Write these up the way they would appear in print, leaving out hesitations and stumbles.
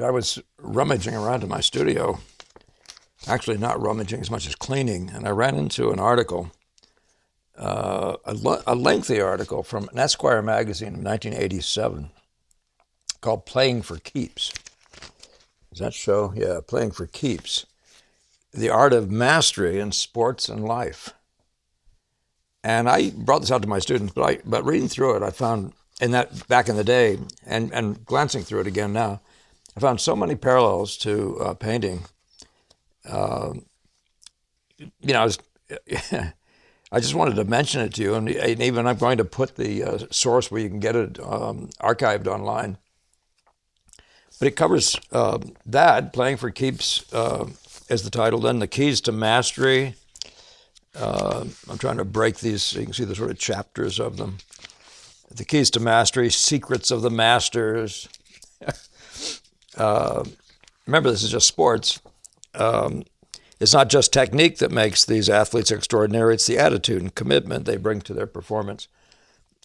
I was rummaging around in my studio, actually not rummaging as much as cleaning, and I ran into an article, a lengthy article from an Esquire magazine in 1987 called Playing for Keeps. Does that show? Yeah, Playing for Keeps. The Art of Mastery in Sports and Life. And I brought this out to my students, but reading through it, I found, in that back in the day, and glancing through it again now, I found so many parallels to painting. I was, I just wanted to mention it to you, and even I'm going to put the source where you can get it archived online. But it covers that. Playing for Keeps is the title. Then the keys to mastery. I'm trying to break these so you can see the sort of chapters of them. The keys to mastery, secrets of the masters. Remember, this is just sports. It's not just technique that makes these athletes extraordinary. It's the attitude and commitment they bring to their performance.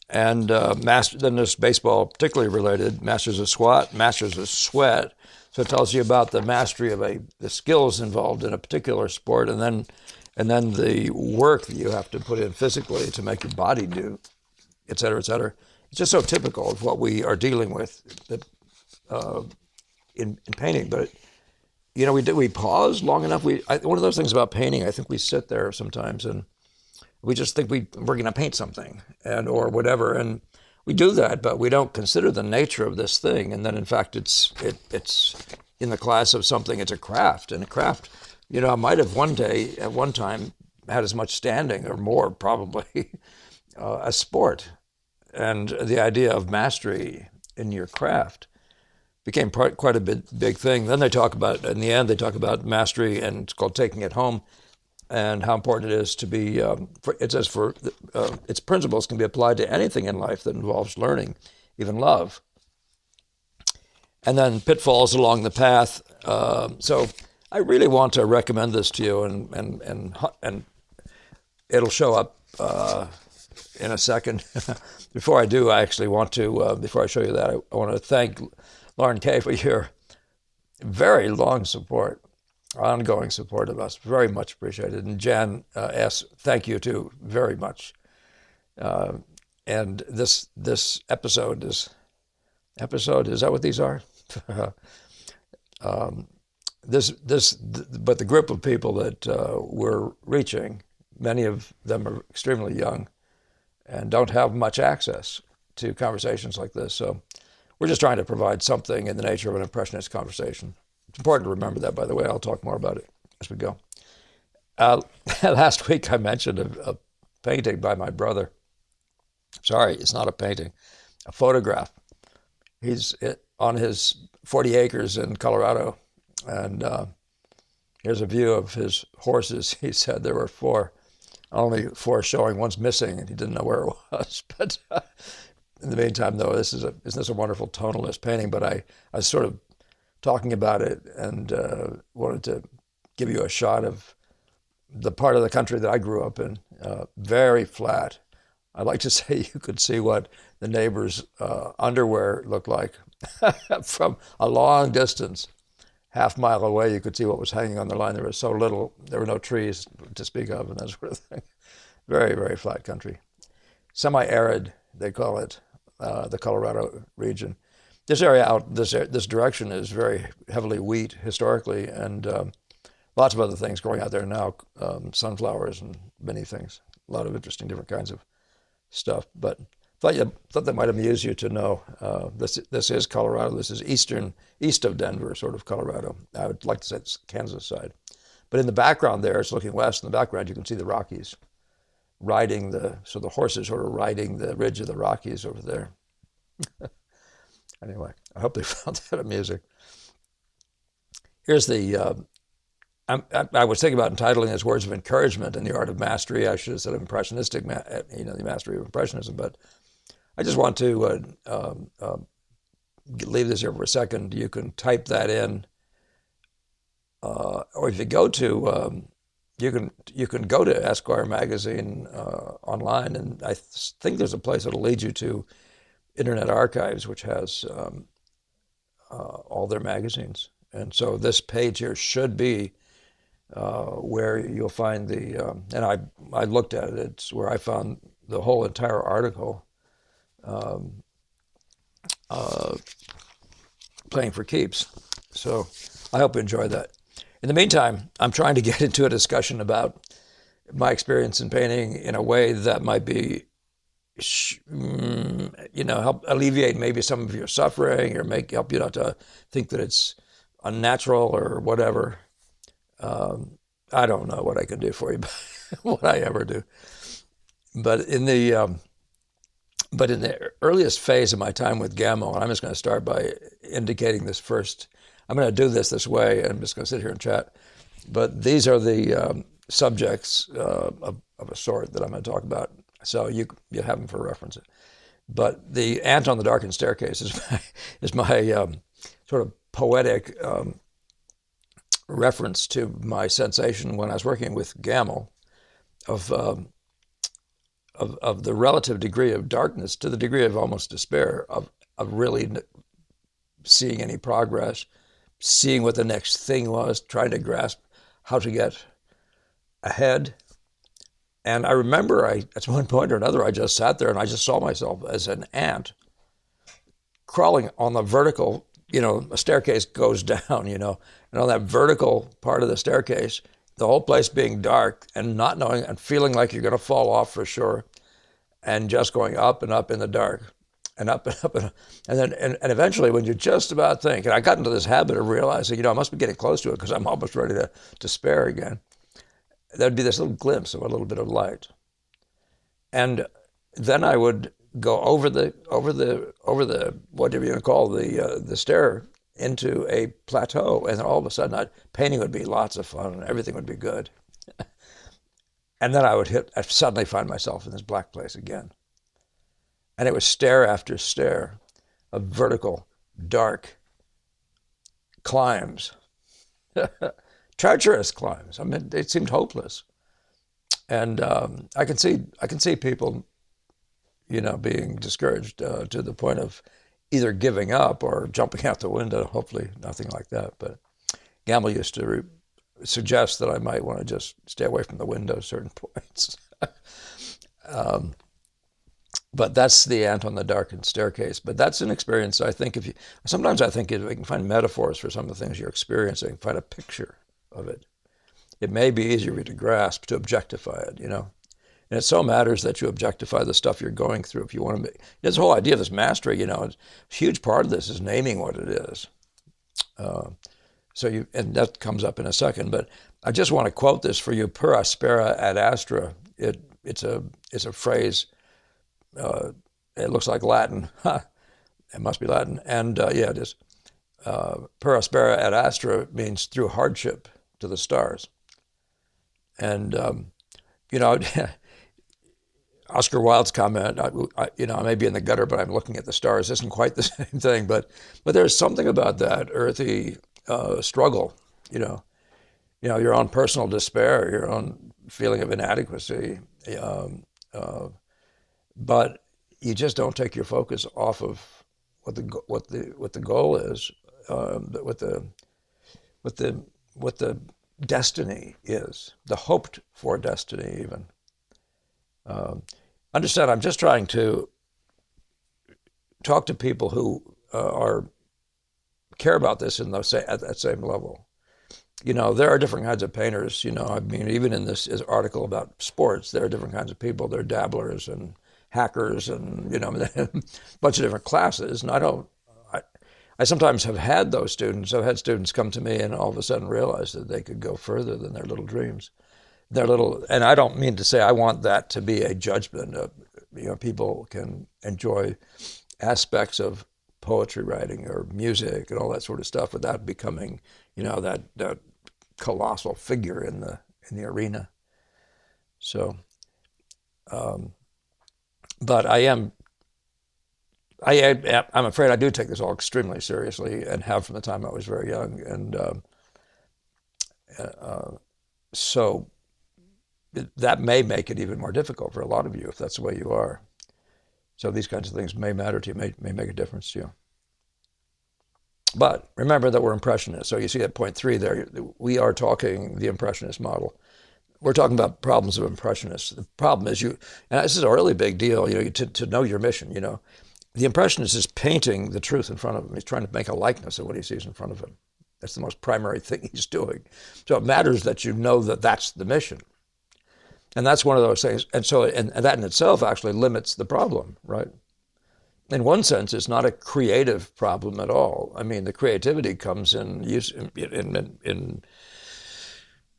And then there's baseball, particularly related, masters of squat, masters of sweat. So it tells you about the mastery of the skills involved in a particular sport, and then the work that you have to put in physically to make your body do, et cetera, et cetera. It's just so typical of what we are dealing with in painting. But we pause long enough. One of those things about painting, I think we sit there sometimes and we just think we're going to paint something or whatever, and we do that, but we don't consider the nature of this thing. And then, in fact, it's in the class of something. It's a craft, and a craft, I might have one day at one time had as much standing or more probably as sport, and the idea of mastery in your craft became quite a big thing. Then in the end, they talk about mastery, and it's called taking it home, and how important it is to be, it says its principles can be applied to anything in life that involves learning, even love. And then pitfalls along the path. So I really want to recommend this to you, and it'll show up in a second. Before I do, I actually want to, before I show you that, I want to thank Lauren Kay for your very long support, ongoing support of us. Very much appreciated. And Jan S., thank you too, very much. And this episode is that what these are? But the group of people that we're reaching, many of them are extremely young and don't have much access to conversations like this. So we're just trying to provide something in the nature of an impressionist conversation. It's important to remember that, by the way. I'll talk more about it as we go. Last week I mentioned a painting by my brother. Sorry, it's not a painting, a photograph. He's on his 40 acres in Colorado, and here's a view of his horses. He said there were four, only four showing, one's missing, and he didn't know where it was. But in the meantime, though, isn't this a wonderful tonalist painting? But I was sort of talking about it and wanted to give you a shot of the part of the country that I grew up in, very flat. I like to say you could see what the neighbors' underwear looked like from a long distance. Half mile away, you could see what was hanging on the line. There was so little, there were no trees to speak of and that sort of thing. Very, very flat country. Semi-arid, they call it, the Colorado region. This area out, this direction is very heavily wheat historically, and lots of other things growing out there now, sunflowers and many things. A lot of interesting different kinds of stuff. But thought that might amuse you to know this is Colorado. This is east of Denver, sort of Colorado. I would like to say it's Kansas side. But in the background there, it's looking west. In the background, you can see the Rockies so the horses sort of riding the ridge of the Rockies over there. Anyway, I hope they found that amusing. Here's I was thinking about entitling this Words of Encouragement in the Art of Mastery. I should have said impressionistic, the mastery of impressionism, but I just want to leave this here for a second. You can type that in, or if you go to, you can go to Esquire magazine online, and I think there's a place that'll lead you to Internet Archives, which has all their magazines. And so this page here should be where you'll find and I looked at it, it's where I found the whole entire article, playing for keeps. So I hope you enjoy that. In the meantime, I'm trying to get into a discussion about my experience in painting in a way that might be, help alleviate maybe some of your suffering or help you not to think that it's unnatural or whatever. I don't know what I can do for you, what I ever do. But in the earliest phase of my time with Gammo, and I'm just going to start by indicating this first. I'm going to do this way. I'm just going to sit here and chat. But these are the subjects of a sort that I'm going to talk about. So you have them for reference. But the ant on the darkened staircase is my sort of poetic reference to my sensation when I was working with Gammo of the relative degree of darkness to the degree of almost despair of really seeing any progress, seeing what the next thing was, trying to grasp how to get ahead. And I remember at one point or another, I just sat there and I just saw myself as an ant crawling on the vertical, a staircase goes down, and on that vertical part of the staircase, the whole place being dark and not knowing and feeling like you're going to fall off for sure, and just going up and up in the dark and up and up. And then eventually when you just about think, and I got into this habit of realizing, I must be getting close to it because I'm almost ready to despair again. There'd be this little glimpse of a little bit of light. And then I would go over the whatever you want to call the stair into a plateau, and then all of a sudden painting would be lots of fun and everything would be good. And then I'd suddenly find myself in this black place again. And it was stair after stair of vertical, dark climbs, treacherous climbs. I mean, it seemed hopeless. And I can see people, being discouraged to the point of either giving up or jumping out the window. Hopefully nothing like that. But Gamble used to suggest that I might want to just stay away from the window at certain points. But that's the ant on the darkened staircase. But that's an experience, I think, sometimes I think if we can find metaphors for some of the things you're experiencing, find a picture of it, it may be easier to grasp, to objectify it, And it so matters that you objectify the stuff you're going through if you want to make. This whole idea of this mastery, a huge part of this is naming what it is. And that comes up in a second, but I just want to quote this for you: "Per aspera ad astra." It's a phrase. It looks like Latin. It must be Latin, and yeah, it is. Per aspera ad astra means through hardship to the stars, and Oscar Wilde's comment, I may be in the gutter, but I'm looking at the stars, isn't quite the same thing, but there's something about that earthy struggle, your own personal despair, your own feeling of inadequacy, but you just don't take your focus off of what the goal is, what the destiny is, the hoped for destiny even. Understand, I'm just trying to talk to people who care about this at that same level. There are different kinds of painters. I mean, even in this article about sports, there are different kinds of people. There are dabblers and hackers and a bunch of different classes. And I sometimes have had those students. I've had students come to me and all of a sudden realize that they could go further than their little dreams. And I don't mean to say I want that to be a judgment. People can enjoy aspects of poetry writing or music and all that sort of stuff without becoming, that colossal figure in the arena. So, but I'm afraid I do take this all extremely seriously and have from the time I was very young, and so that may make it even more difficult for a lot of you if that's the way you are. So these kinds of things may matter to you, may make a difference to you. But remember that we're impressionists. So you see at point 3 there, we are talking the impressionist model. We're talking about problems of impressionists. The problem is and this is a really big deal, to know your mission, The impressionist is painting the truth in front of him. He's trying to make a likeness of what he sees in front of him. That's the most primary thing he's doing. So it matters that you know that that's the mission. And that's one of those things. And so and that in itself actually limits the problem, right? In one sense, it's not a creative problem at all. I mean, the creativity comes in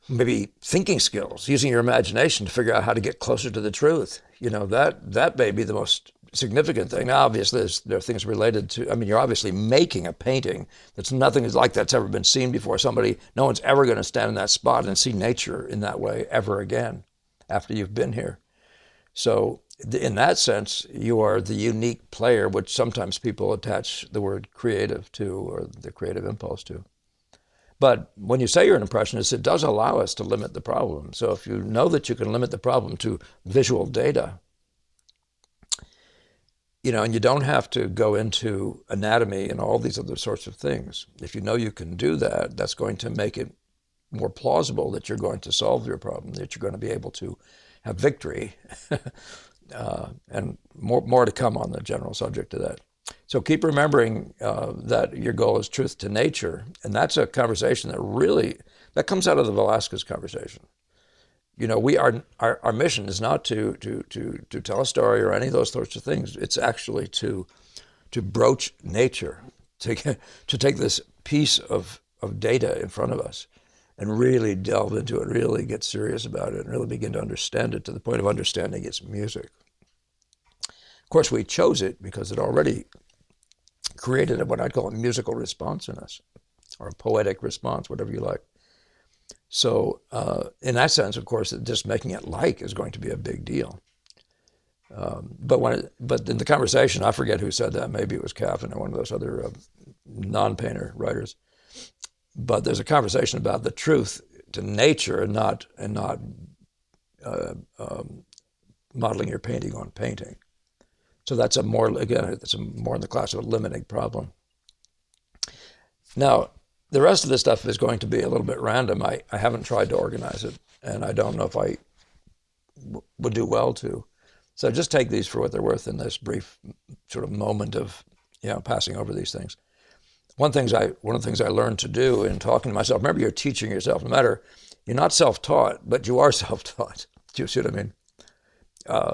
maybe thinking skills, using your imagination to figure out how to get closer to the truth. That may be the most significant thing. Now, obviously, there are things related to, you're obviously making a painting that's nothing like that's ever been seen before. No one's ever going to stand in that spot and see nature in that way ever again after you've been here. So in that sense, you are the unique player, which sometimes people attach the word creative to, or the creative impulse to. But when you say you're an impressionist, it does allow us to limit the problem. So if you know that you can limit the problem to visual data, and you don't have to go into anatomy and all these other sorts of things. If you know you can do that, that's going to make it more plausible that you're going to solve your problem, that you're going to be able to have victory, and more to come on the general subject of that. So keep remembering that your goal is truth to nature, and that's a conversation that comes out of the Velasquez conversation. Our mission is not to tell a story or any of those sorts of things. It's actually to broach nature, to take this piece of data in front of us and really delve into it, really get serious about it, and really begin to understand it to the point of understanding its music. Of course, we chose it because it already created what I'd call a musical response in us, or a poetic response, whatever you like. So in that sense, of course, just making it like is going to be a big deal. But in the conversation, I forget who said that. Maybe it was Caffin or one of those other non-painter writers. But there's a conversation about the truth to nature and not modeling your painting on painting. So that's more in the class of a limiting problem. Now, the rest of this stuff is going to be a little bit random. I haven't tried to organize it, and I don't know if I would do well to. So just take these for what they're worth in this brief sort of moment of passing over these things. One of the things I learned to do in talking to myself, remember, you're teaching yourself. No matter, you're not self-taught, but you are self-taught. Do you see what I mean?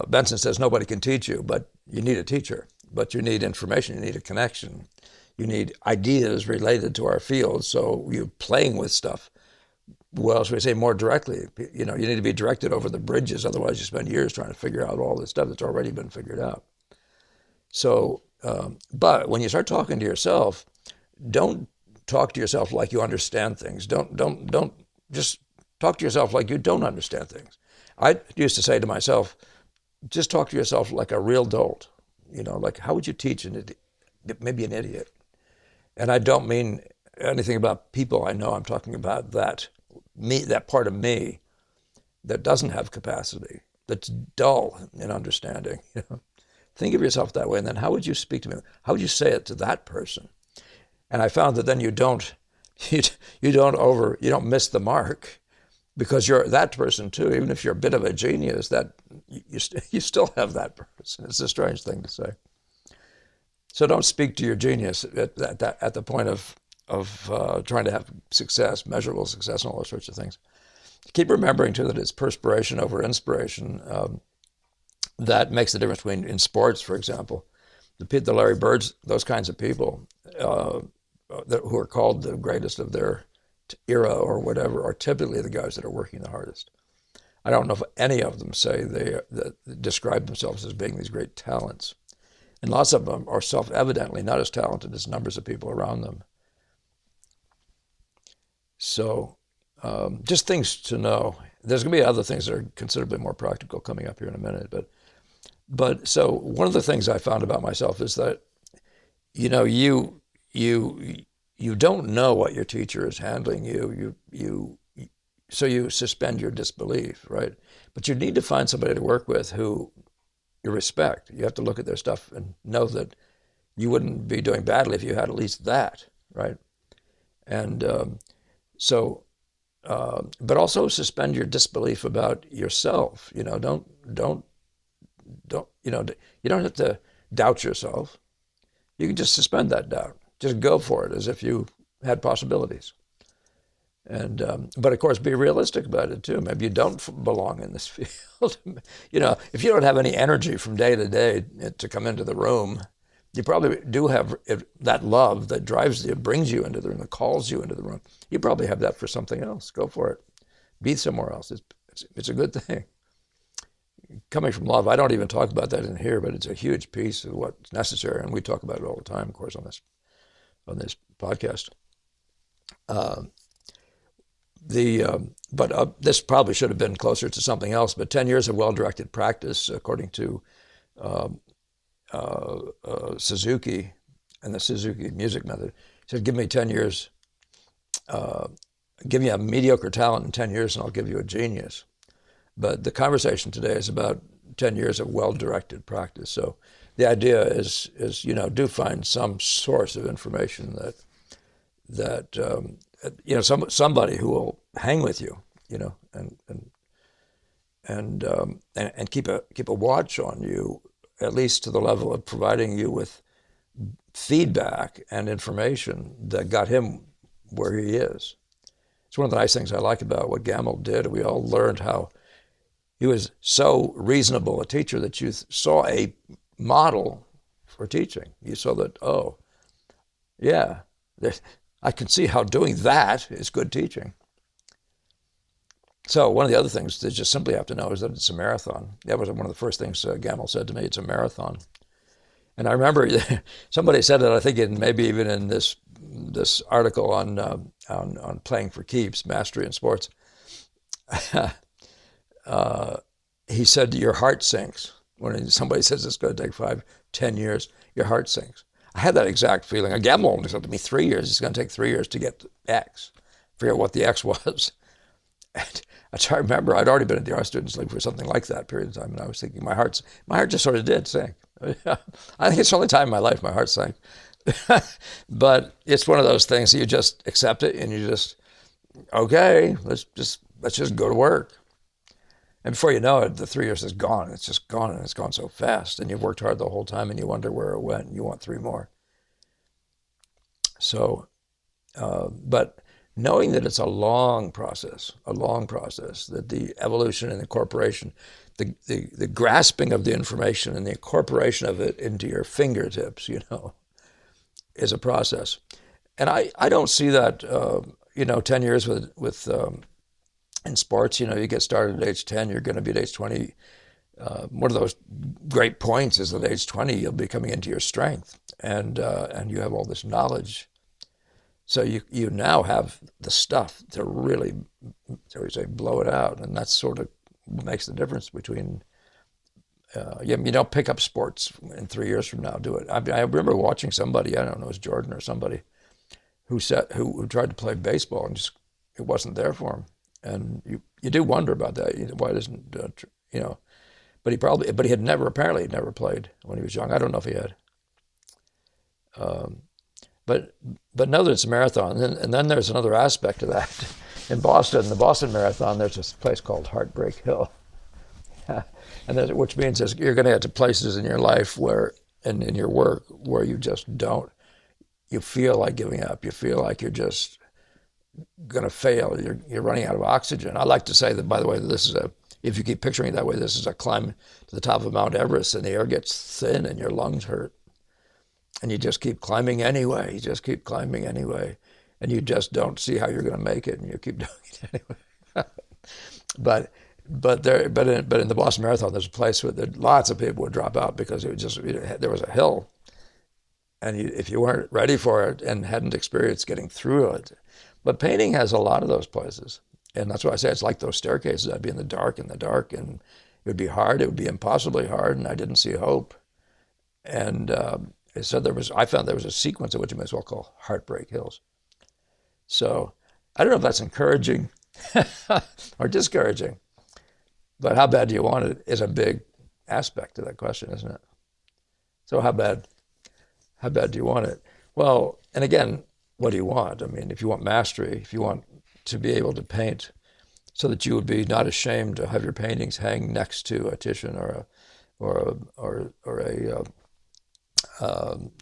Benson says nobody can teach you, but you need a teacher. But you need information, you need a connection. You need ideas related to our field, so you're playing with stuff. Well, should we say more directly? You need to be directed over the bridges, otherwise you spend years trying to figure out all this stuff that's already been figured out. So, but when you start talking to yourself, don't talk to yourself like you understand things. Don't just talk to yourself like you don't understand things. I used to say to myself, just talk to yourself like a real dolt. Like how would you teach maybe an idiot? And I don't mean anything about people I know. I'm talking about that part of me that doesn't have capacity, that's dull in understanding. Think of yourself that way, and then how would you speak to me? How would you say it to that person? And I found that then you don't miss the mark, because you're that person too. Even if you're a bit of a genius, that you still have that person. It's a strange thing to say. So don't speak to your genius at the point of trying to have success, measurable success, and all those sorts of things. Keep remembering too that it's perspiration over inspiration that makes the difference between, in sports, for example, the Larry Birds, those kinds of people who are called the greatest of their era or whatever, are typically the guys that are working the hardest. I don't know if any of them say they describe themselves as being these great talents. And lots of them are self-evidently not as talented as numbers of people around them. So just things to know. There's going to be other things that are considerably more practical coming up here in a minute. But so one of the things I found about myself is that, you don't know what your teacher is handling so you suspend your disbelief, right? But you need to find somebody to work with who you respect. You have to look at their stuff and know that you wouldn't be doing badly if you had at least that. right? And but also suspend your disbelief about yourself. Don't, you don't have to doubt yourself. You can just suspend that doubt. Just go for it as if you had possibilities. And but of course, be realistic about it too. Maybe you don't belong in this field. If you don't have any energy from day to day to come into the room, you probably do have that love that drives you, brings you into the room, that calls you into the room. You probably have that for something else. Go for it. Be somewhere else. It's a good thing. Coming from love, I don't even talk about that in here, but it's a huge piece of what's necessary, and we talk about it all the time, of course, on this podcast. But this probably should have been closer to something else. But 10 years of well-directed practice, according to Suzuki and the Suzuki music method, he said, "Give me 10 years. Give me a mediocre talent in 10 years, and I'll give you a genius." But the conversation today is about 10 years of well-directed practice. So the idea is do find some source of information that somebody who will hang with you, and keep a watch on you, at least to the level of providing you with feedback and information that got him where he is. It's one of the nice things I like about what Gamble did. We all learned how he was so reasonable a teacher that you saw a model for teaching. You saw that, oh, yeah, I can see how doing that is good teaching. So one of the other things to just simply have to know is that it's a marathon. That was one of the first things Gamble said to me, it's a marathon. And I remember somebody said it, I think maybe even in this article on playing for keeps, mastery in sports. He said, your heart sinks. When somebody says it's going to take 5-10 years, your heart sinks. I had that exact feeling. A Gamble only said to me 3 years. It's going to take 3 years to get to X. Forget what the X was. And I remember I'd already been at the Art Students League for something like that period of time, and I was thinking my heart just sort of did sink. I think it's the only time in my life my heart sank. But it's one of those things, you just accept it and you just, okay, let's just go to work. And before you know it, the 3 years is gone. It's just gone, and it's gone so fast. And you've worked hard the whole time, and you wonder where it went, and you want 3 more. So, but knowing that it's a long process, that the evolution and incorporation, the grasping of the information and the incorporation of it into your fingertips, is a process. And I don't see that, 10 years with in sports, you get started at age 10, you're going to be at age 20. One of those great points is that at age 20, you'll be coming into your strength, and you have all this knowledge. So you now have the stuff to really, shall we say, blow it out, and that's sort of what makes the difference between. You don't pick up sports in 3 years from now. Do it. I remember watching somebody, I don't know, it was Jordan or somebody, who tried to play baseball and just it wasn't there for him. And you do wonder about that. Why doesn't But he had never played when he was young. I don't know if he had. But know that it's a marathon. And then there's another aspect to that. In Boston, the Boston Marathon, there's this place called Heartbreak Hill. And which means you're going to get to places in your life and in your work where you just don't, you feel like giving up. You feel like you're just going to fail. You're running out of oxygen. I like to say that, by the way, if you keep picturing it that way, this is a climb to the top of Mount Everest, and the air gets thin and your lungs hurt. And you just keep climbing anyway. And you just don't see how you're going to make it, and you keep doing it anyway. But in the Boston Marathon, there's a place where lots of people would drop out because there was a hill, and if you weren't ready for it and hadn't experienced getting through it. But painting has a lot of those places, and that's why I say it's like those staircases. I'd be in the dark, and it would be hard. It would be impossibly hard, and I didn't see hope. And I found there was a sequence of what you might as well call heartbreak hills. So I don't know if that's encouraging or discouraging, but how bad do you want it is a big aspect to that question, isn't it? So how bad do you want it? Well, and again, what do you want? I mean, if you want mastery, if you want to be able to paint so that you would be not ashamed to have your paintings hang next to a Titian or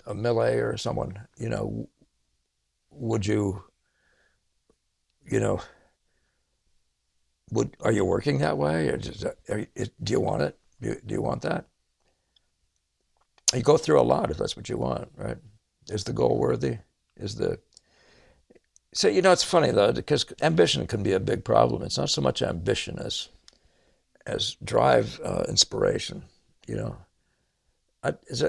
a Millet or someone, would you, you know, are you working that way? Or do you want it? Do you want that? You go through a lot if that's what you want, right? Is the goal worthy? Is the So it's funny though, because ambition can be a big problem. It's not so much ambition as drive, inspiration. You know,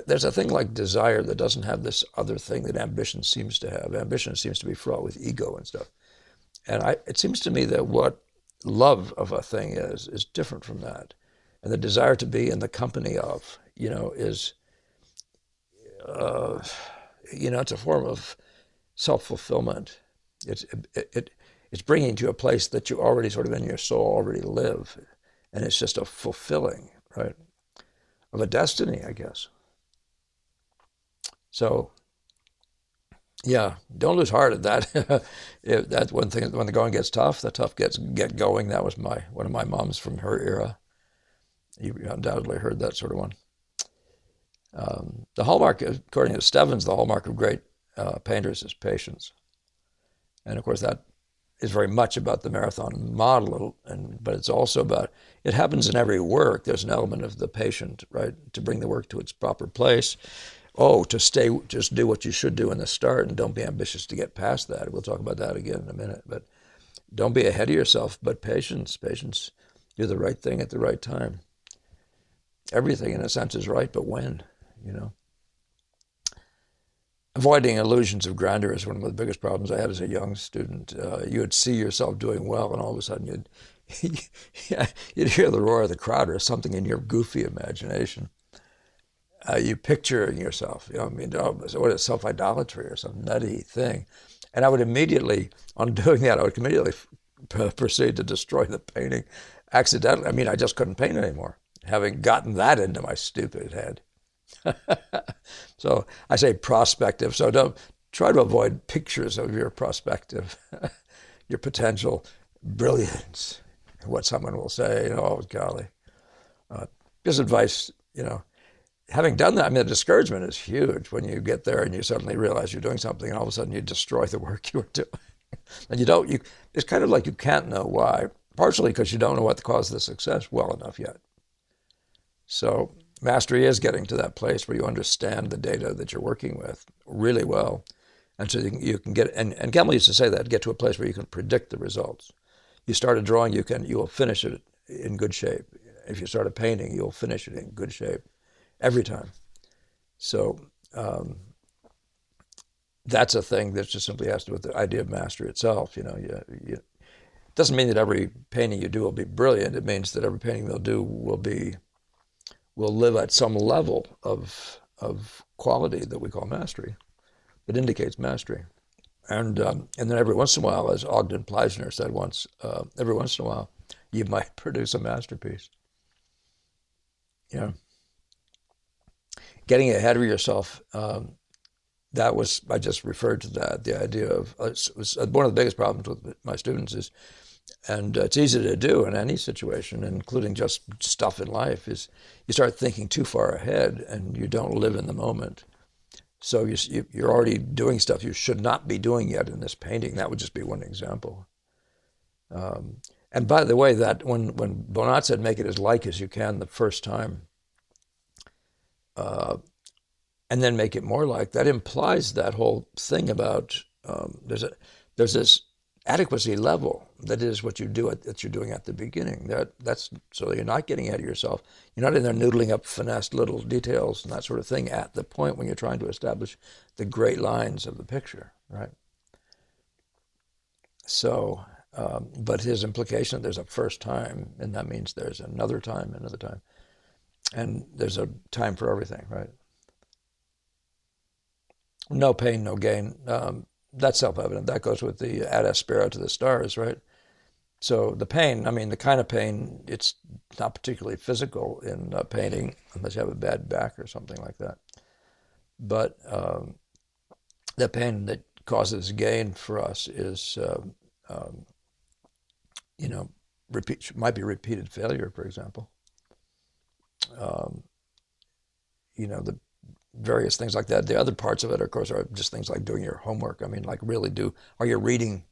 there's a thing like desire that doesn't have this other thing that ambition seems to have. Ambition seems to be fraught with ego and stuff. And it seems to me that what love of a thing is different from that. And the desire to be in the company of, is, uh, it's a form of self-fulfillment. It's bringing you to a place that you already sort of in your soul already live. And it's just a fulfilling, right, of a destiny, I guess. So, yeah, don't lose heart at that. That's one thing. When the going gets tough, the tough get going. That was one of my moms from her era. You undoubtedly heard that sort of one. The hallmark, according to Stebbins, the hallmark of great painters is patience. And of course, that is very much about the marathon model, but it's also about, it happens in every work. There's an element of the patient, right, to bring the work to its proper place. Oh, just do what you should do in the start and don't be ambitious to get past that. We'll talk about that again in a minute. But don't be ahead of yourself, but patience. Do the right thing at the right time. Everything, in a sense, is right, but when, Avoiding illusions of grandeur is one of the biggest problems I had as a young student. You would see yourself doing well, and all of a sudden you'd hear the roar of the crowd or something in your goofy imagination. You picture yourself, so what is self-idolatry or some nutty thing? And I would immediately, on doing that, proceed to destroy the painting accidentally. I mean, I just couldn't paint anymore, having gotten that into my stupid head. So I say prospective. So don't try to avoid pictures of your prospective, your potential brilliance, what someone will say, oh, golly. Just advice, having done that, I mean, the discouragement is huge when you get there and you suddenly realize you're doing something and all of a sudden you destroy the work you were doing. And it's kind of like you can't know why, partially because you don't know what the cause of the success well enough yet. So mastery is getting to that place where you understand the data that you're working with really well. And so you can get, and Campbell used to say that, get to a place where you can predict the results. You start a drawing, you will finish it in good shape. If you start a painting, you'll finish it in good shape every time. So that's a thing that just simply has to do with the idea of mastery itself. It doesn't mean that every painting you do will be brilliant. It means that every painting they'll do will live at some level of quality that we call mastery. It indicates mastery. And then every once in a while, as Ogden Pleisner said once, every once in a while, you might produce a masterpiece. Getting ahead of yourself, I just referred to that, the idea of, was one of the biggest problems with my students is, and it's easy to do in any situation, including just stuff in life, is you start thinking too far ahead and you don't live in the moment. So you're already doing stuff you should not be doing yet in this painting. That would just be one example. And by the way, that when Bonnat said make it as like as you can the first time, and then make it more like, that implies that whole thing about there's this adequacy level that is what you do that you're doing at the beginning. That's so you're not getting ahead of yourself. You're not in there noodling up finessed little details and that sort of thing at the point when you're trying to establish the great lines of the picture, right? So, but his implication, there's a first time, and that means there's another time, and there's a time for everything, right? No pain, no gain. That's self-evident. That goes with the ad aspera to the stars, right? So the pain, I mean, the kind of pain, it's not particularly physical in painting, unless you have a bad back or something like that. But the pain that causes gain for us is, might be repeated failure, for example. The various things like that. The other parts of it, of course, are just things like doing your homework. I mean, like really are you reading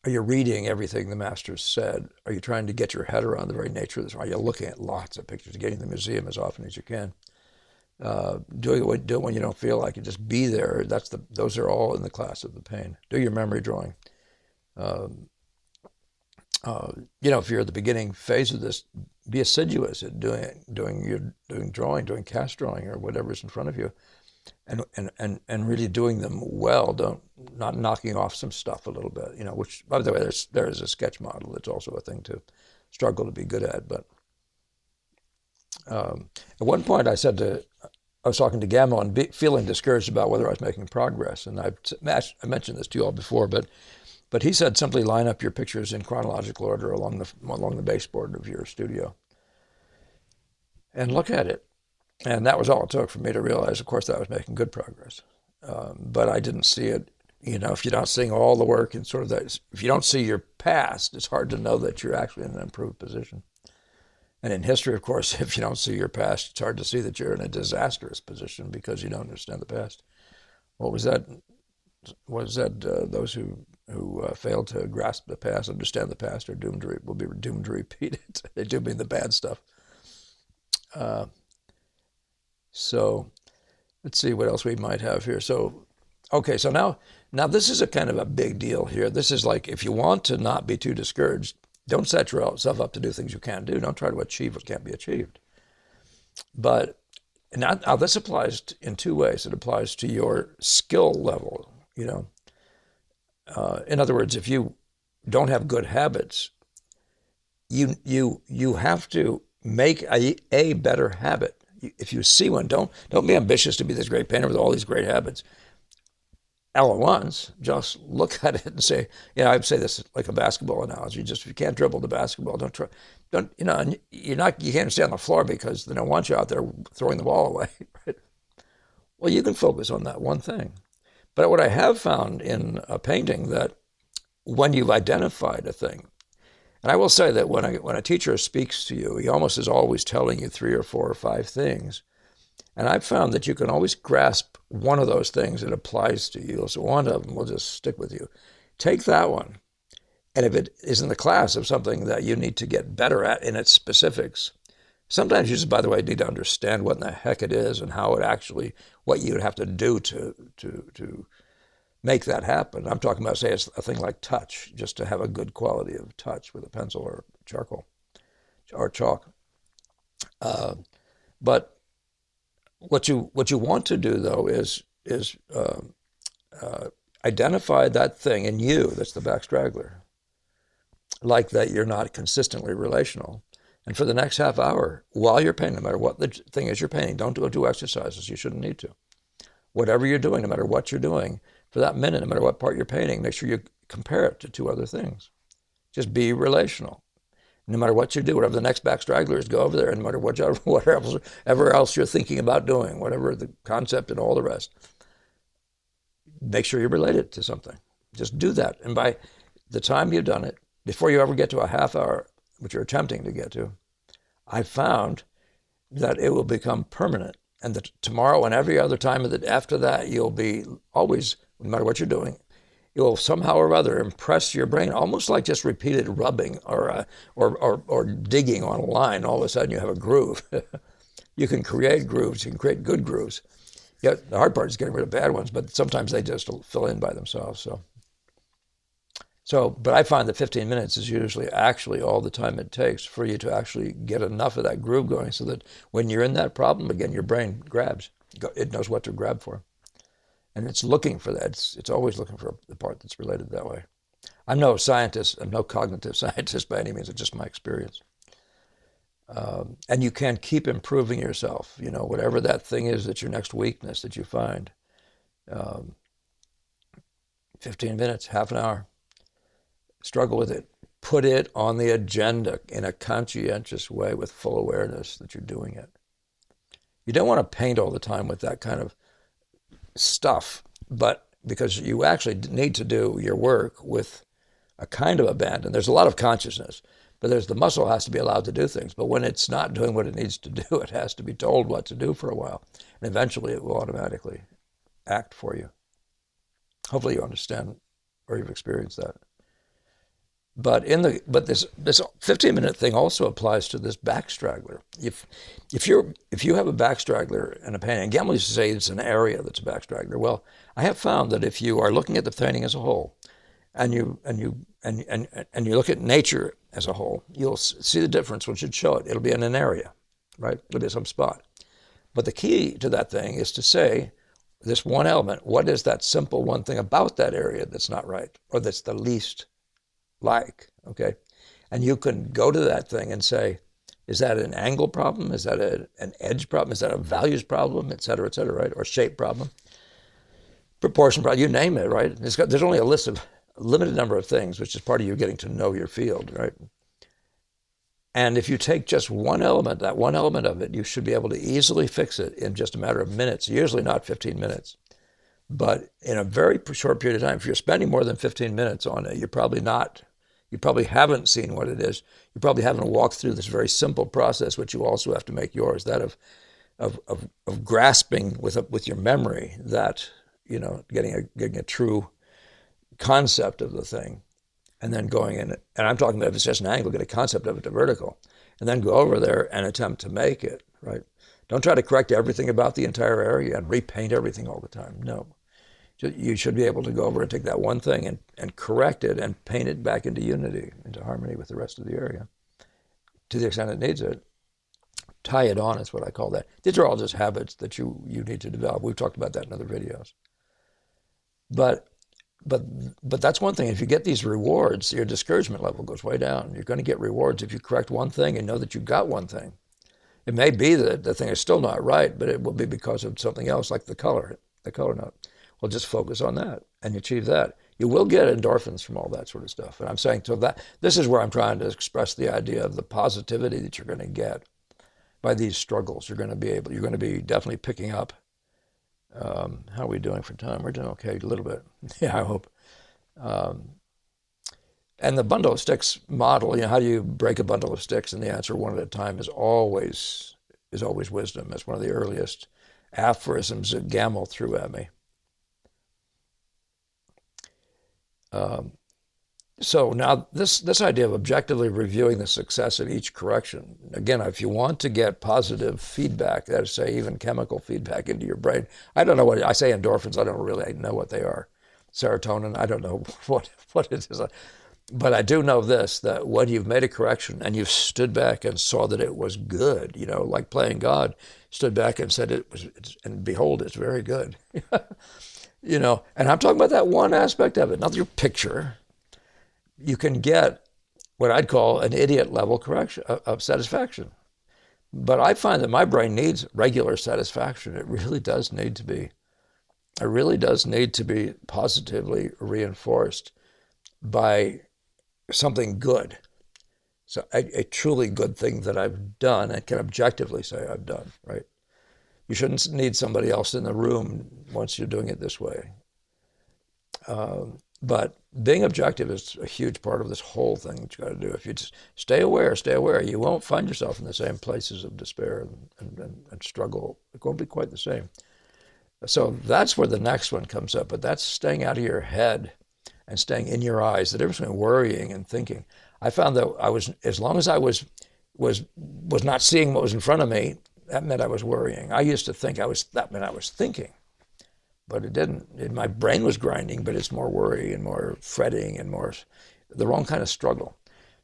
everything the masters said? Are you trying to get your head around the very nature of this? Are you looking at lots of pictures, getting to the museum as often as you can? Do it when you don't feel like it. Just be there. Those are all in the class of the pain. Do your memory drawing. If you're at the beginning phase of this, be assiduous at doing drawing, doing cast drawing, or whatever's in front of you, and really doing them well. Not knocking off some stuff a little bit. Which, by the way, there is a sketch model. It's also a thing to struggle to be good at. But at one point, I was talking to Gamma and feeling discouraged about whether I was making progress, and I mentioned this to you all before, but he said simply line up your pictures in chronological order along the baseboard of your studio and look at it. And that was all it took for me to realize, of course, that I was making good progress. But I didn't see it. If you're not seeing all the work and sort of that, if you don't see your past, it's hard to know that you're actually in an improved position. And in history, of course, if you don't see your past, it's hard to see that you're in a disastrous position because you don't understand the past. What was that? Those who fail to grasp the past, understand the past, will be doomed to repeat it. They do mean the bad stuff. So let's see what else we might have here. So, okay, so now this is a kind of a big deal here. This is like, if you want to not be too discouraged, don't set yourself up to do things you can't do. Don't try to achieve what can't be achieved. But now this applies in two ways. It applies to your skill level. In other words, if you don't have good habits, you have to make a better habit. If you see one, don't be ambitious to be this great painter with all these great habits all at once. Just look at it and say, I'd say this like a basketball analogy. Just if you can't dribble the basketball, don't try. You can't stay on the floor because they don't want you out there throwing the ball away. Right? Well, you can focus on that one thing. But what I have found in a painting, that when you've identified a thing, and I will say that when a teacher speaks to you, he almost is always telling you 3 or 4 or 5 things. And I've found that you can always grasp one of those things that applies to you. So one of them will just stick with you. Take that one. And if it is in the class of something that you need to get better at in its specifics, sometimes you just, by the way, need to understand what in the heck it is and how it actually, what you would have to do to make that happen. I'm talking about, say, it's a thing like touch, just to have a good quality of touch with a pencil or charcoal or chalk. But what you want to do, though, is identify that thing in you that's the back straggler, like that you're not consistently relational. And for the next half hour, while you're painting, no matter what the thing is you're painting, don't do exercises. You shouldn't need to. Whatever you're doing, no matter what you're doing, for that minute, no matter what part you're painting, make sure you compare it to 2 other things. Just be relational. No matter what you do, whatever the next back straggler is, go over there. And no matter whatever else you're thinking about doing, whatever the concept and all the rest, make sure you're related to something. Just do that. And by the time you've done it, before you ever get to a half hour, which you're attempting to get to, I found that it will become permanent. And that tomorrow and every other time after that, you'll be always, no matter what you're doing, you'll somehow or other impress your brain, almost like just repeated rubbing or digging on a line. All of a sudden, you have a groove. You can create grooves. You can create good grooves. Yeah, the hard part is getting rid of bad ones, but sometimes they just fill in by themselves. But I find that 15 minutes is usually actually all the time it takes for you to actually get enough of that groove going, so that when you're in that problem again, your brain grabs. It knows what to grab for. And it's looking for that. It's always looking for the part that's related that way. I'm no scientist. I'm no cognitive scientist by any means. It's just my experience. And you can keep improving yourself. Whatever that thing is that's your next weakness that you find. 15 minutes, half an hour. Struggle with it. Put it on the agenda in a conscientious way with full awareness that you're doing it. You don't want to paint all the time with that kind of stuff, but because you actually need to do your work with a kind of abandon. There's a lot of consciousness, but the muscle has to be allowed to do things. But when it's not doing what it needs to do, it has to be told what to do for a while. And eventually it will automatically act for you. Hopefully you understand or you've experienced that. But this 15-minute thing also applies to this back straggler. If you have a back straggler and a painting, and Gemmell used to say it's an area that's a back straggler. Well, I have found that if you are looking at the painting as a whole, and you look at nature as a whole, you'll see the difference when you show it. It'll be in an area, right? It'll be some spot. But the key to that thing is to say this one element. What is that simple one thing about that area that's not right, or that's the least like, okay? And you can go to that thing and say, is that an angle problem? Is that an edge problem? Is that a values problem, et cetera, right? Or shape problem, proportion problem, you name it, right? There's only a limited number of things, which is part of you getting to know your field, right? And if you take just one element, that one element of it, you should be able to easily fix it in just a matter of minutes, usually not 15 minutes. But in a very short period of time, if you're spending more than 15 minutes on it, you probably haven't seen what it is. You probably haven't walked through this very simple process, which you also have to make yours, that of grasping with your memory that, getting a true concept of the thing, and then going in, and I'm talking about if it's just an angle, get a concept of it to vertical, and then go over there and attempt to make it, right? Don't try to correct everything about the entire area and repaint everything all the time. No. You should be able to go over and take that one thing and correct it and paint it back into unity, into harmony with the rest of the area, to the extent it needs it. Tie it on is what I call that. These are all just habits that you need to develop. We've talked about that in other videos. But that's one thing. If you get these rewards, your discouragement level goes way down. You're going to get rewards if you correct one thing and know that you got one thing. It may be that the thing is still not right, but it will be because of something else, like the color note. Well, just focus on that and achieve that. You will get endorphins from all that sort of stuff. And I'm saying, so that this is where I'm trying to express the idea of the positivity that you're going to get by these struggles. You're going to be definitely picking up. How are we doing for time? We're doing okay, a little bit. Yeah, I hope. And the bundle of sticks model, how do you break a bundle of sticks? And the answer, one at a time, is always wisdom. That's one of the earliest aphorisms that Gemmell threw at me. So now this idea of objectively reviewing the success of each correction, again, if you want to get positive feedback, that is, say, even chemical feedback into your brain, I don't know what, I say endorphins, I don't really know what they are. Serotonin, I don't know what it is. But I do know this, that when you've made a correction and you've stood back and saw that it was good, like playing God, stood back and said and behold, it's very good. And I'm talking about that one aspect of it, not your picture. You can get what I'd call an idiot level correction of satisfaction. But I find that my brain needs regular satisfaction. It really does need to be positively reinforced by something good. So a truly good thing that I've done and can objectively say I've done, right? You shouldn't need somebody else in the room once you're doing it this way. But being objective is a huge part of this whole thing that you got to do. If you just stay aware, you won't find yourself in the same places of despair and struggle. It won't be quite the same. So that's where the next one comes up, but that's staying out of your head and staying in your eyes, the difference between worrying and thinking. I found that as long as I was not seeing what was in front of me, that meant I was worrying. I used to think that meant I was thinking, but it didn't. My brain was grinding, but it's more worry and more fretting and more the wrong kind of struggle.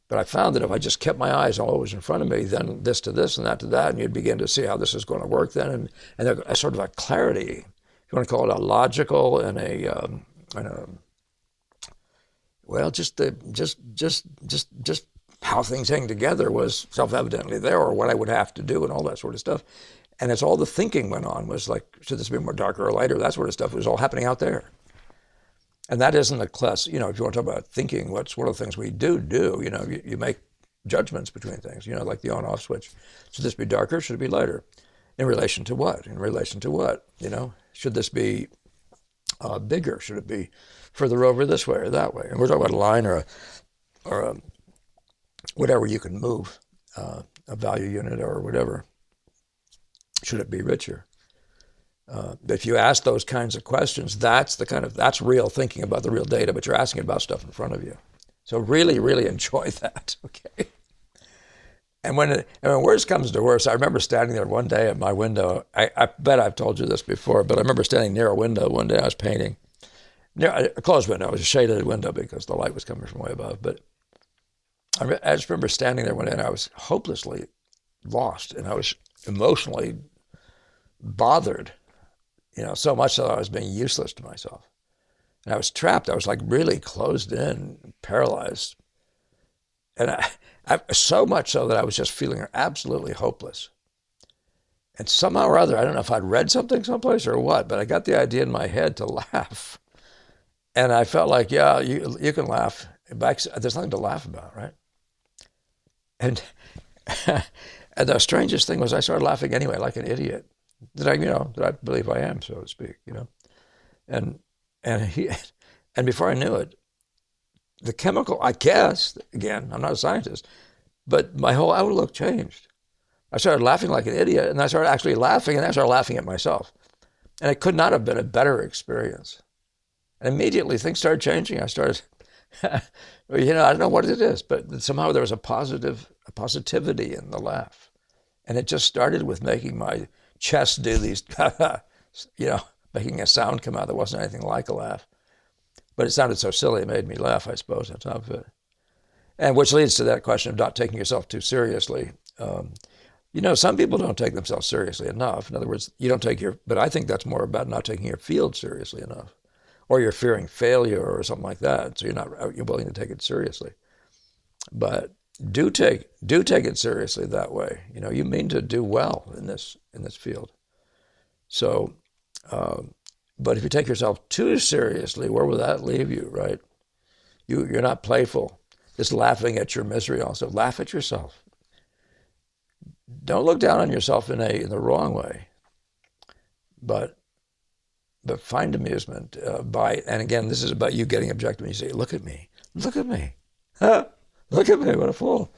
But I found that if I just kept my eyes on what was in front of me, then this to this and that to that, and you'd begin to see how this is going to work then, and a sort of a clarity, if you want to call it a logical and just how things hang together was self-evidently there, or what I would have to do and all that sort of stuff. And it's all the thinking went on was like, should this be more darker or lighter? That sort of stuff was all happening out there. And that isn't a class, if you want to talk about thinking, what's one of the things we do, you make judgments between things, like the on-off switch. Should this be darker? Should it be lighter? In relation to what? Should this be bigger? Should it be further over this way or that way? And we're talking about a line or a whatever you can move, a value unit or whatever. Should it be richer? If you ask those kinds of questions, that's real thinking about the real data, but you're asking about stuff in front of you. So really, really enjoy that, okay? And when worse comes to worse, I remember standing there one day at my window. I bet I've told you this before, but I remember standing near a window one day. I was painting near a closed window. It was a shaded window because the light was coming from way above. But I just remember standing there one day, and I was hopelessly lost, and I was emotionally bothered, so much so that I was being useless to myself. And I was trapped. I was like really closed in, paralyzed. And I so much so that I was just feeling absolutely hopeless. And somehow or other, I don't know if I'd read something someplace or what, but I got the idea in my head to laugh. And I felt like, yeah, you can laugh. But there's nothing to laugh about, right? And and the strangest thing was I started laughing anyway, like an idiot. That I believe I am, so to speak, And before I knew it, the chemical, I guess, again, I'm not a scientist, but my whole outlook changed. I started laughing like an idiot, and I started actually laughing, and I started laughing at myself. And it could not have been a better experience. And immediately things started changing. I started, I don't know what it is, but somehow there was a positivity in the laugh. And it just started with making my chest do these, making a sound come out that wasn't anything like a laugh. But it sounded so silly, it made me laugh, I suppose, on top of it. And which leads to that question of not taking yourself too seriously. Some people don't take themselves seriously enough. In other words, but I think that's more about not taking your field seriously enough. Or you're fearing failure or something like that, so you're willing to take it seriously. But do take it seriously that way. You mean to do well in this field. So, but if you take yourself too seriously, where will that leave you, right? You're not playful, just laughing at your misery. Also, laugh at yourself. Don't look down on yourself in the wrong way, but find amusement and again, this is about you getting objective. You say, look at me, look at me, look at me, what a fool,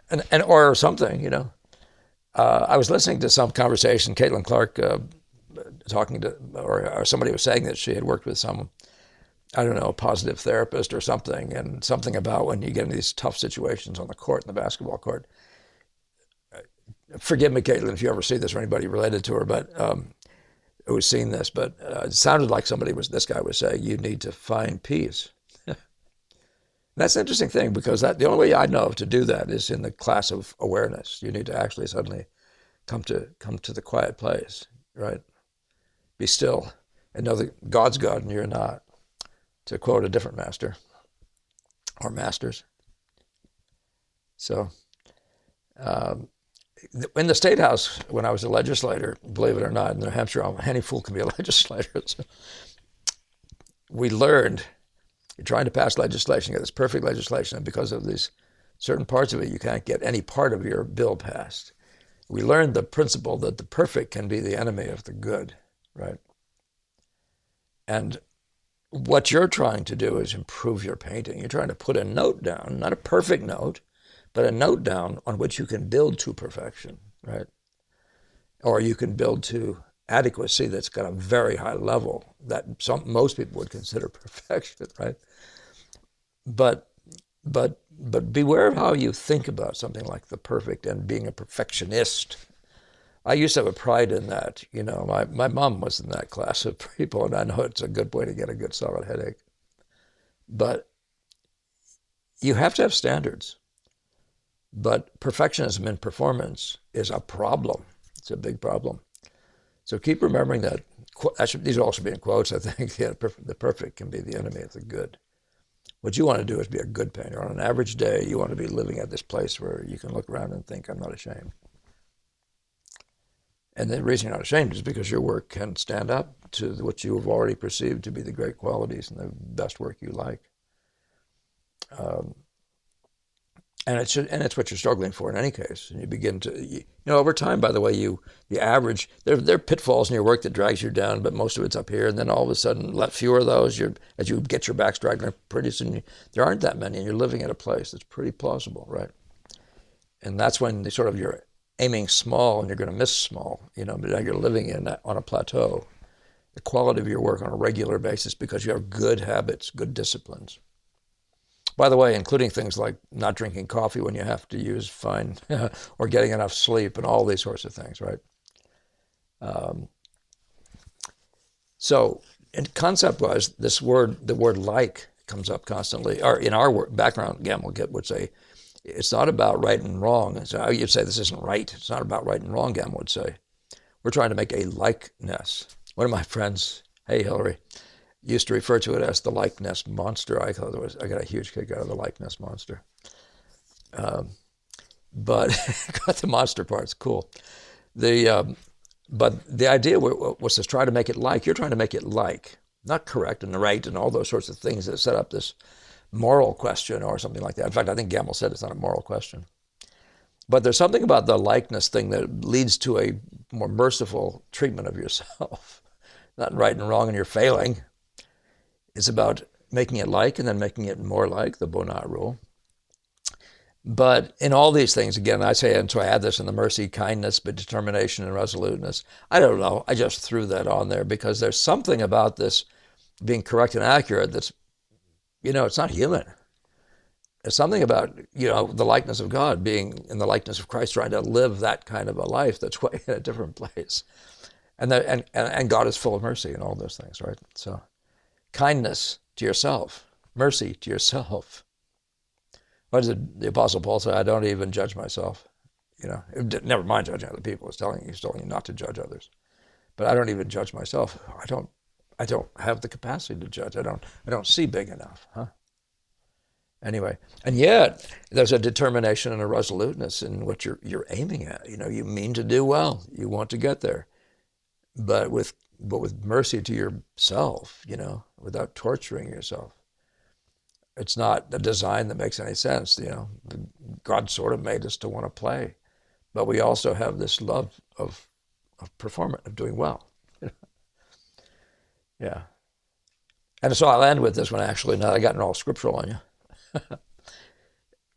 and or something, I was listening to some conversation, Caitlin Clark talking to, or somebody was saying that she had worked with some, I don't know, a positive therapist or something, and something about when you get into these tough situations on the court, in the basketball court. Forgive me, Caitlin, if you ever see this or anybody related to her, but who's seen this, but it sounded like this guy was saying, you need to find peace. That's an interesting thing, because the only way I know to do that is in the class of awareness. You need to actually suddenly come to the quiet place, right? Be still and know that God's God and you're not, to quote a different master or masters. So in the State House, when I was a legislator, believe it or not, in New Hampshire, any fool can be a legislator. So we learned, you're trying to pass legislation, you get this perfect legislation, and because of these certain parts of it, you can't get any part of your bill passed. We learned the principle that the perfect can be the enemy of the good, right? And what you're trying to do is improve your painting. You're trying to put a note down, not a perfect note, but a note down on which you can build to perfection, right? Or you can build to adequacy that's got a very high level that most people would consider perfection, right? But beware of how you think about something like the perfect and being a perfectionist. I used to have a pride in that. My mom was in that class of people, and I know it's a good way to get a good solid headache. But you have to have standards. But perfectionism in performance is a problem. It's a big problem. So keep remembering that. These will also be in quotes, I think. Yeah, the perfect can be the enemy of the good. What you want to do is be a good painter. On an average day, you want to be living at this place where you can look around and think, I'm not ashamed. And the reason you're not ashamed is because your work can stand up to what you have already perceived to be the great qualities and the best work you like. And it's what you're struggling for in any case. And you begin to, over time, by the way, you average, there are pitfalls in your work that drags you down, but most of it's up here. And then all of a sudden, let fewer of those, as you get your back straggling, pretty soon there aren't that many, and you're living at a place that's pretty plausible, right? And that's when you're aiming small and you're going to miss small, but now you're living on a plateau. The quality of your work on a regular basis because you have good habits, good disciplines. By the way, including things like not drinking coffee when you have to use fine, or getting enough sleep and all these sorts of things, right? So, and concept-wise, the word like comes up constantly. Or in our background, Gamble would say, it's not about right and wrong. So you'd say this isn't right. It's not about right and wrong, Gamble would say. We're trying to make a likeness. One of my friends, hey Hillary, used to refer to it as the likeness monster. I got a huge kick out of the likeness monster. But got the monster part's cool. But the idea was to try to make it like. You're trying to make it like, not correct and right and all those sorts of things that set up this moral question or something like that. In fact, I think Gamble said it's not a moral question. But there's something about the likeness thing that leads to a more merciful treatment of yourself. Not right and wrong and you're failing. It's about making it like and then making it more like, the Bonnat rule. But in all these things, again, I say, and so I add this in the mercy, kindness, but determination and resoluteness. I don't know. I just threw that on there because there's something about this being correct and accurate that's, it's not human. There's something about, the likeness of God, being in the likeness of Christ, trying to live that kind of a life that's way in a different place. And God is full of mercy and all those things, right? So kindness to yourself, mercy to yourself. What did the Apostle Paul say? I don't even judge myself. Never mind judging other people. He's telling you not to judge others. But I don't even judge myself. I don't have the capacity to judge. I don't see big enough, huh? Anyway, and yet there's a determination and a resoluteness in what you're aiming at. You mean to do well. You want to get there, but with mercy to yourself. Without torturing yourself. It's not a design that makes any sense. God sort of made us to want to play, but we also have this love of performance, of doing well. Yeah. And so I'll end with this one, actually. Now I gotten all scriptural on you.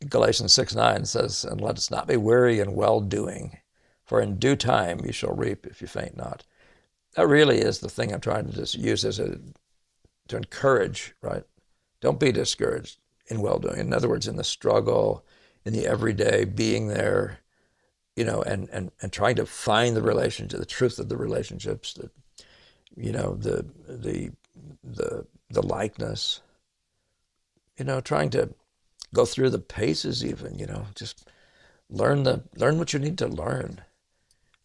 Galatians 6:9 says, and let us not be weary in well-doing, for in due time you shall reap if you faint not. That really is the thing I'm trying to just use to encourage, right? Don't be discouraged in well-doing. In other words, in the struggle, in the everyday, being there, and trying to find the relationship, the truth of the relationships, the likeness, trying to go through the paces even, just learn what you need to learn.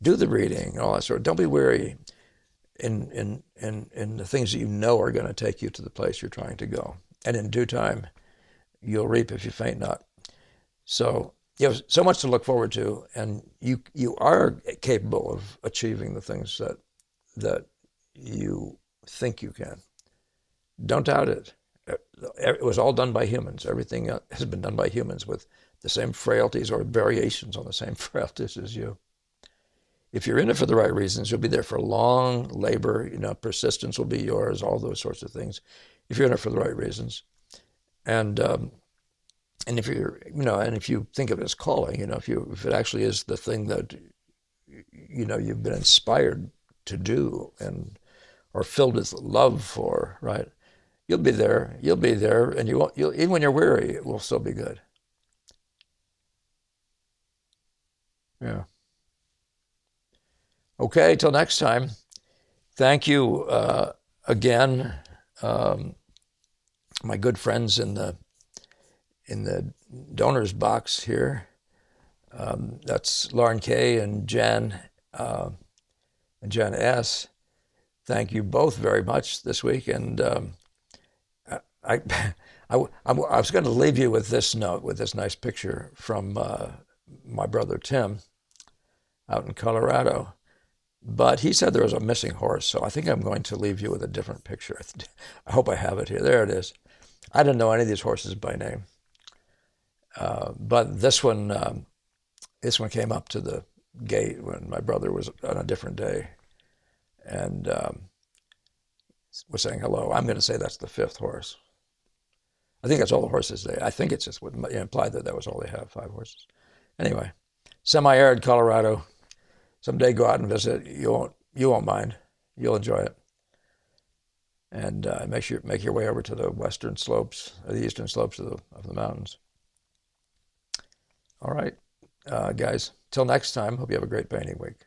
Do the reading, all that sort of. Don't be weary in the things that are going to take you to the place you're trying to go. And in due time, you'll reap if you faint not. So you have so much to look forward to, and you are capable of achieving the things that you think you can. Don't doubt it. It was all done by humans. Everything has been done by humans with the same frailties or variations on the same frailties as you. If you're in it for the right reasons, you'll be there for long labor. Persistence will be yours. All those sorts of things. If you're in it for the right reasons, and if you're, and if you think of it as calling, if it actually is the thing that, you've been inspired to do or filled with love for, right? You'll be there, and you'll even when you're weary, it will still be good. Yeah. Okay, till next time. Thank you again, my good friends in the donors box here. That's Lauren K. and Jan S. Thank you both very much this week, and I was going to leave you with this note, with this nice picture from my brother Tim out in Colorado. But he said there was a missing horse, so I think I'm going to leave you with a different picture. I hope I have it here. There it is. I didn't know any of these horses by name. But this one came up to the gate when my brother was on a different day, and was saying hello. I'm going to say that's the fifth horse. I think that's all the horses I think it's just implied that was all they have, 5 horses. Anyway, semi-arid Colorado. Someday go out and visit. You won't mind. You'll enjoy it. And make your way over to the western slopes, or the eastern slopes of the mountains. All right, guys. Till next time. Hope you have a great painting week.